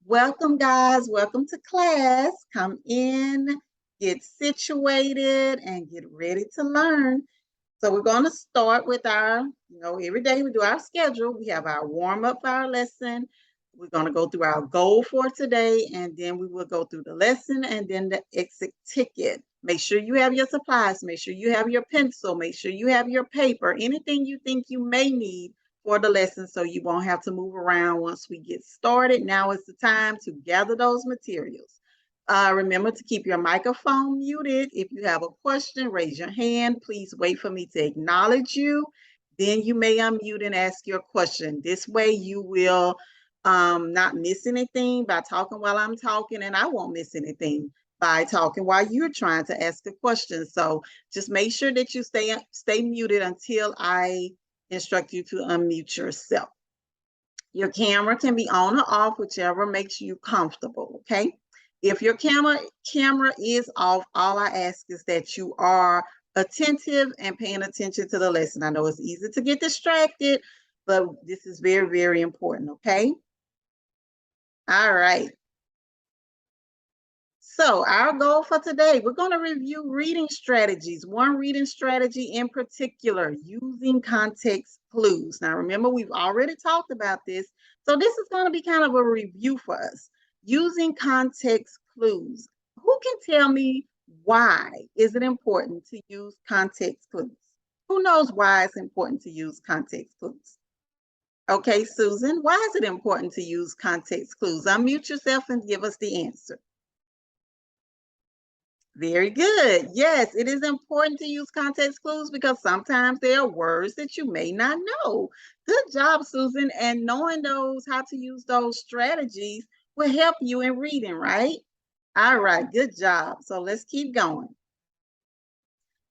Welcome, guys. Welcome to class. Come in, get situated, and get ready to learn. So we're going to start with every day we do our schedule. We have our warm up for our lesson. We're going to go through our goal for today, and then we will go through the lesson and then the exit ticket. Make sure you have your supplies. Make sure you have your pencil. Make sure you have your paper, anything you think you may need for the lesson so you won't have to move around once we get started. Now is the time to gather those materials. Remember to keep your microphone muted. If you have a question, raise your hand. Please wait for me to acknowledge you. Then you may unmute and ask your question. This way you will not miss anything by talking while I'm talking, and I won't miss anything by talking while you're trying to ask a question. So just make sure that you stay muted until I instruct you to unmute yourself. Your camera can be on or off, whichever makes you comfortable, okay? If your camera is off, all I ask is that you are attentive and paying attention to the lesson. I know it's easy to get distracted, but this is very, very important, okay? All right. So our goal for today, we're going to review reading strategies, one reading strategy in particular, using context clues. Now, remember, we've already talked about this, so this is going to be kind of a review for us. Using context clues. Who can tell me why is it important to use context clues? Who knows why it's important to use context clues? Okay, Susan, why is it important to use context clues? Unmute yourself and give us the answer. Very good. Yes, it is important to use context clues because sometimes there are words that you may not know. Good job, Susan. And knowing how to use those strategies will help you in reading, right? All right, good job. So let's keep going.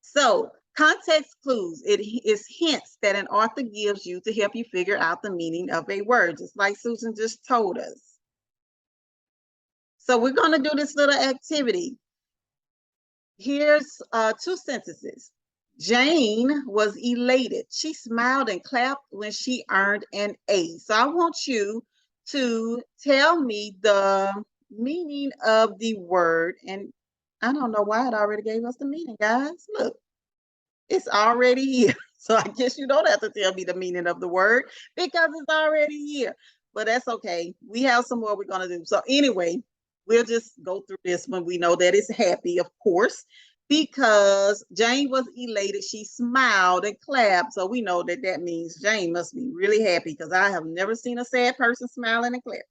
So context clues, it is hints that an author gives you to help you figure out the meaning of a word, just like Susan just told us. So we're going to do this little activity. Here's two sentences. Jane was elated. She smiled and clapped when she earned an A. So I want you to tell me the meaning of the word. And I don't know why it already gave us the meaning, guys. Look, it's already here. So I guess you don't have to tell me the meaning of the word because it's already here. But that's okay. We have some more we're going to do. So anyway, we'll just go through this one. We know that it's happy, of course, because Jane was elated. She smiled and clapped. So we know that that means Jane must be really happy because I have never seen a sad person smiling and clapping.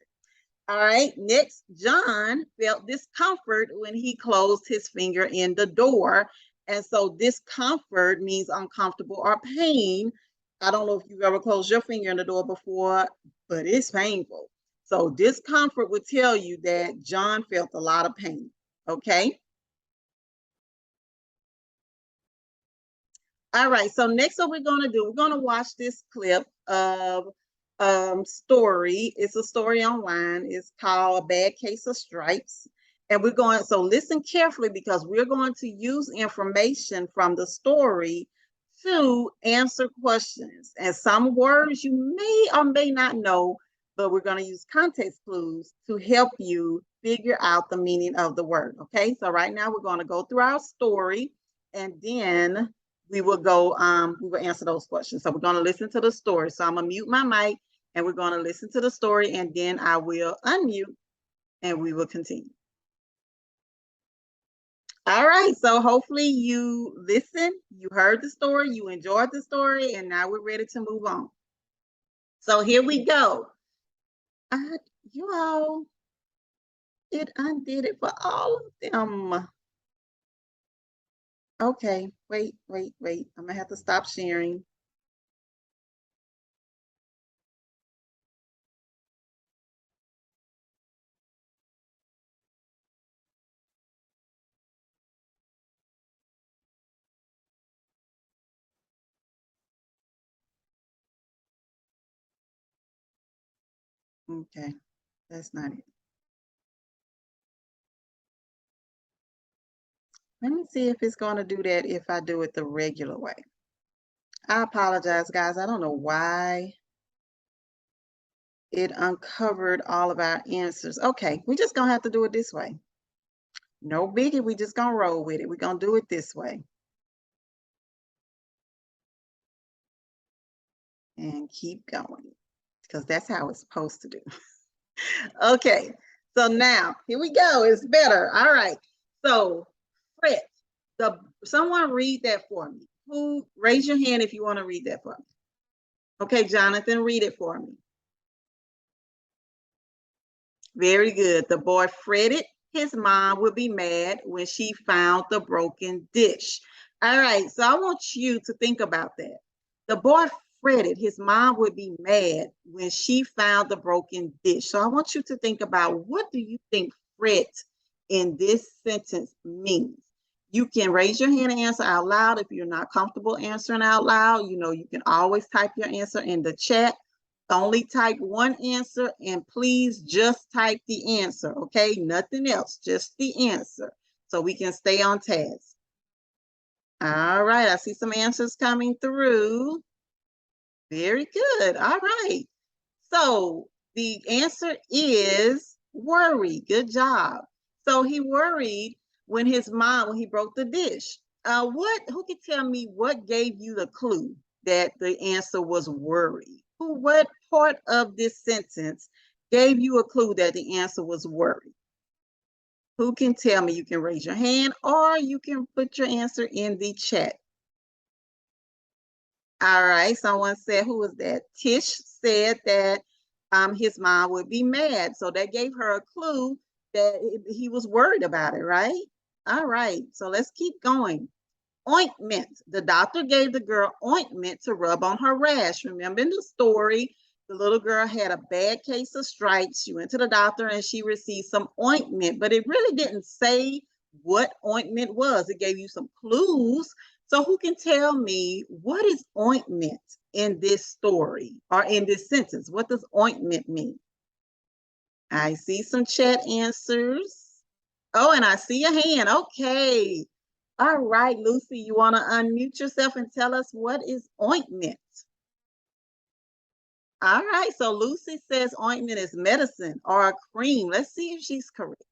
All right, next, John felt discomfort when he closed his finger in the door. And so discomfort means uncomfortable or pain. I don't know if you've ever closed your finger in the door before, but it's painful. So discomfort would tell you that John felt a lot of pain, okay? All right, so next what we're gonna do, we're gonna watch this clip of story. It's a story online. It's called A Bad Case of Stripes. And so listen carefully because we're going to use information from the story to answer questions. And some words you may or may not know, but we're going to use context clues to help you figure out the meaning of the word. Okay, so right now we're going to go through our story and then we will answer those questions. So we're going to listen to the story. So I'm going to mute my mic and we're going to listen to the story and then I will unmute and we will continue. All right, so hopefully you listened, you heard the story, you enjoyed the story, and now we're ready to move on. So here we go. You all, it undid it for all of them. Okay, wait. I'm gonna have to stop sharing. Okay, that's not it. Let me see if it's going to do that if I do it the regular way. I apologize, guys. I don't know why It uncovered all of our answers. Okay, we just gonna have to do it this way. No biggie, we just gonna roll with it. We're gonna do it this way. And keep going, because that's how it's supposed to do. Okay, so now here we go. It's better. All right. So fret. Someone read that for me. Who raise your hand if you want to read that for me? Okay, Jonathan, read it for me. Very good. The boy fretted his mom would be mad when she found the broken dish. All right, so I want you to think about that. The boy fretted his mom would be mad when she found the broken dish. So I want you to think about, what do you think fret in this sentence means? You can raise your hand and answer out loud. If you're not comfortable answering out loud, you can always type your answer in the chat. Only type one answer, and please just type the answer, okay? Nothing else, just the answer, so we can stay on task. All right, I see some answers coming through. Very good. All right. So the answer is worry. Good job. So he worried when he broke the dish. Who can tell me what gave you the clue that the answer was worry? What part of this sentence gave you a clue that the answer was worry? Who can tell me? You can raise your hand or you can put your answer in the chat. All right, someone said, who was that? Tish said that his mom would be mad. So that gave her a clue that he was worried about it, right? All right, so let's keep going. Ointment. The doctor gave the girl ointment to rub on her rash. Remember in the story, the little girl had a bad case of stripes. She went to the doctor and she received some ointment, but it really didn't say what ointment was. It gave you some clues. So who can tell me, what is ointment in this story or in this sentence? What does ointment mean? I see some chat answers. Oh, and I see a hand. Okay. All right, Lucy, you want to unmute yourself and tell us what is ointment? All right, so Lucy says ointment is medicine or a cream. Let's see if she's correct.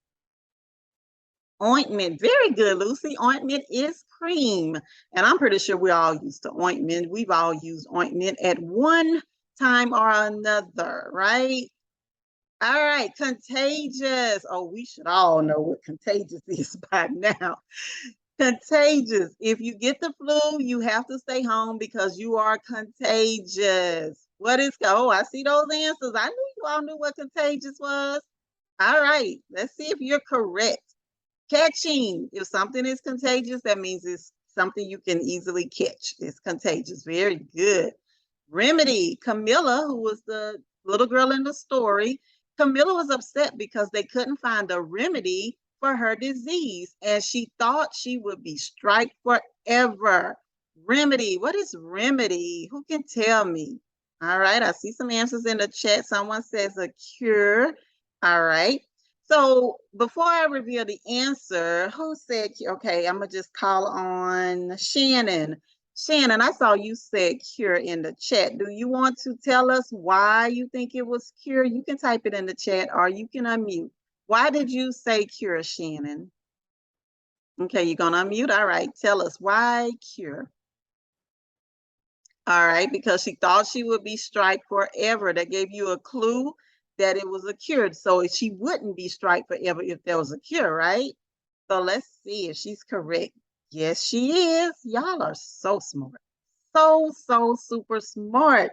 Ointment, very good, Lucy. Ointment is cream. And I'm pretty sure we're all used to ointment. We've all used ointment at one time or another, right? All right, contagious. Oh, we should all know what contagious is by now. Contagious. If you get the flu, you have to stay home because you are contagious. I see those answers. I knew you all knew what contagious was. All right, let's see if you're correct. Catching. If something is contagious, that means it's something you can easily catch. It's contagious. Very good. Remedy. Camilla, who was the little girl in the story, Camilla was upset because they couldn't find a remedy for her disease, and she thought she would be striped forever. Remedy. What is remedy? Who can tell me? All right, I see some answers in the chat. Someone says a cure. All right. So before I reveal the answer, who said, okay, I'm going to just call on Shannon. Shannon, I saw you said cure in the chat. Do you want to tell us why you think it was cure? You can type it in the chat or you can unmute. Why did you say cure, Shannon? Okay, you're going to unmute. All right, tell us why cure. All right, because she thought she would be striped forever. That gave you a clue that it was a cure. So she wouldn't be striped forever if there was a cure, right? So let's see if she's correct. Yes, she is. Y'all are so smart. So super smart.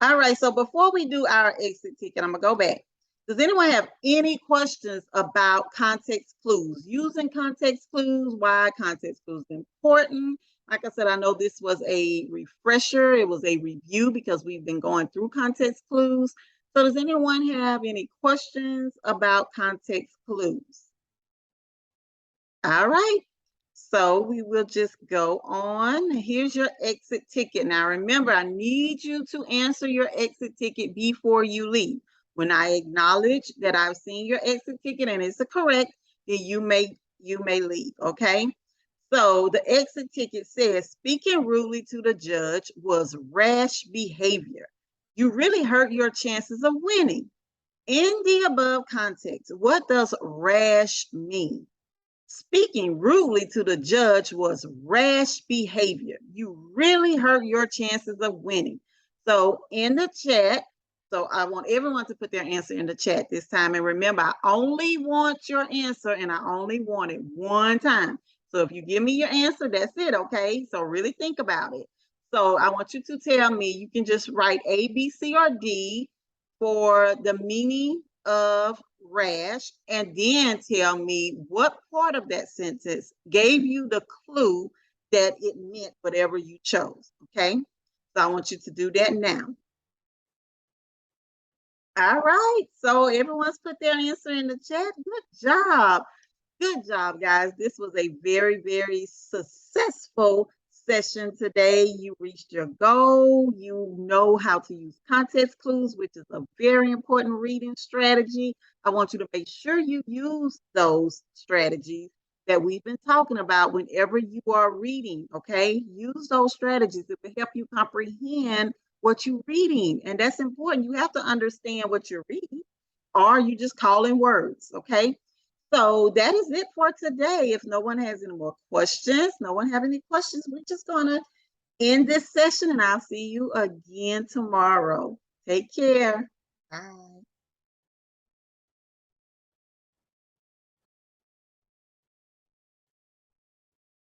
All right, so before we do our exit ticket, I'm going to go back. Does anyone have any questions about context clues? Using context clues, why context clues are important? Like I said, I know this was a refresher. It was a review because we've been going through context clues. So does anyone have any questions about context clues? All right. So we will just go on. Here's your exit ticket. Now remember, I need you to answer your exit ticket before you leave. When I acknowledge that I've seen your exit ticket and it's correct, then you may leave, okay? So the exit ticket says, speaking rudely to the judge was rash behavior. You really hurt your chances of winning. In the above context, what does rash mean? Speaking rudely to the judge was rash behavior. You really hurt your chances of winning. So in the chat, so I want everyone to put their answer in the chat this time. And remember, I only want your answer and I only want it one time. So if you give me your answer, that's it, okay? So really think about it. So I want you to tell me, you can just write A, B, C, or D for the meaning of rash, and then tell me what part of that sentence gave you the clue that it meant whatever you chose, okay? So I want you to do that now. All right, so everyone's put their answer in the chat. Good job. Good job, guys. This was a very, very successful session today. You reached your goal. You know how to use context clues, which is a very important reading strategy. I want you to make sure you use those strategies that we've been talking about whenever you are reading, okay? Use those strategies. It will help you comprehend what you're reading. And that's important. You have to understand what you're reading, or you just calling words, okay? So that is it for today. If no one has any more questions, no one have any questions, we're just gonna end this session and I'll see you again tomorrow. Take care. Bye.